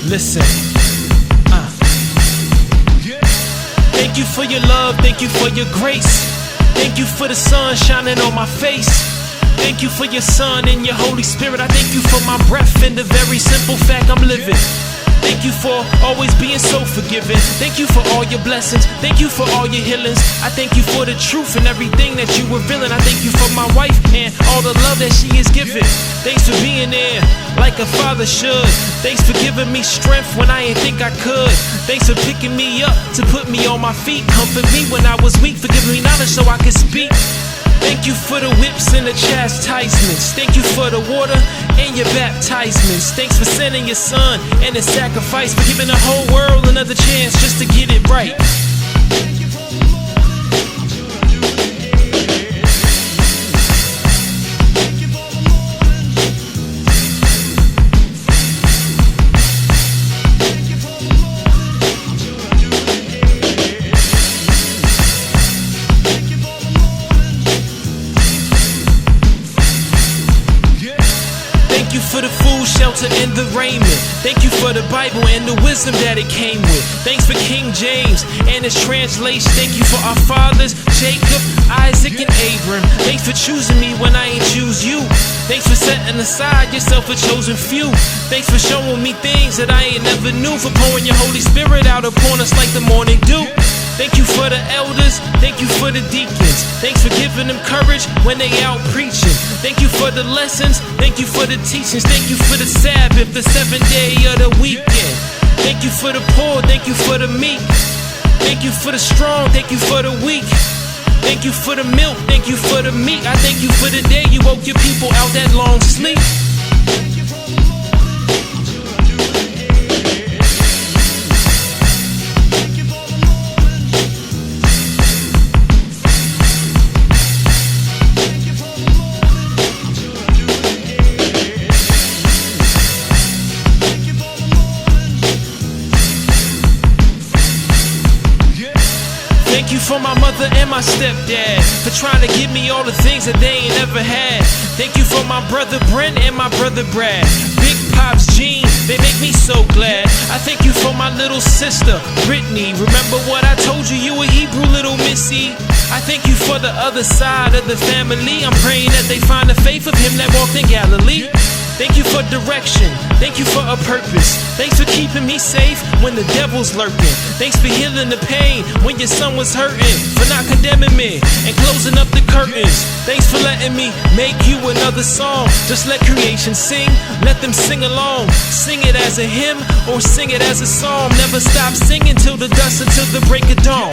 Listen. Thank you for your love, thank you for your grace. Thank you for the sun shining on my face. Thank you for your Son and your Holy Spirit. I thank you for my breath and the very simple fact I'm living. Thank you for always being so forgiving. Thank you for all your blessings. Thank you for all your healings. I thank you for the truth and everything that you revealing. I thank you for my wife and all the love that she is giving. Thanks for being there like a father should. Thanks for giving me strength when I didn't think I could. Thanks for picking me up to put me on my feet. Comfort me when I was weak. For giving me knowledge so I could speak. Thank you for the whips and the chastisements. Thank you for the water and your baptisements. Thanks for sending your Son and the sacrifice. For giving the whole world another chance just to get it right. Thank you for the food, shelter, and the raiment. Thank you for the Bible and the wisdom that it came with. Thanks for King James and his translation. Thank you for our fathers, Jacob, Isaac, and Abram. Thanks for choosing me when I ain't choose you. Thanks for setting aside yourself a chosen few. Thanks for showing me things that I ain't never knew. For pouring your Holy Spirit out upon us like the morning dew. Thank you for the elders, thank you for the deacons. Thanks for giving them courage when they out preaching. Thank you for the lessons, thank you for the teachings. Thank you for the Sabbath, the 7th day of the weekend. Thank you for the poor, thank you for the meek. Thank you for the strong, thank you for the weak. Thank you for the milk, thank you for the meat. I thank you for the day you woke your people out that long sleep. Thank you for my mother and my stepdad, for trying to give me all the things that they ain't ever had. Thank you for my brother Brent and my brother Brad. Big Pops Gene, they make me so glad. I thank you for my little sister Brittany. Remember what I told you, you a Hebrew little missy. I thank you for the other side of the family. I'm praying that they find the faith of him that walked in Galilee. Thank you for direction, thank you for a purpose. Thanks for keeping me safe when the devil's lurking. Thanks for healing the pain when your son was hurting. For not condemning me and closing up the curtains. Thanks for letting me make you another song. Just let creation sing, let them sing along. Sing it as a hymn or sing it as a psalm. Never stop singing till the dusk, until the break of dawn.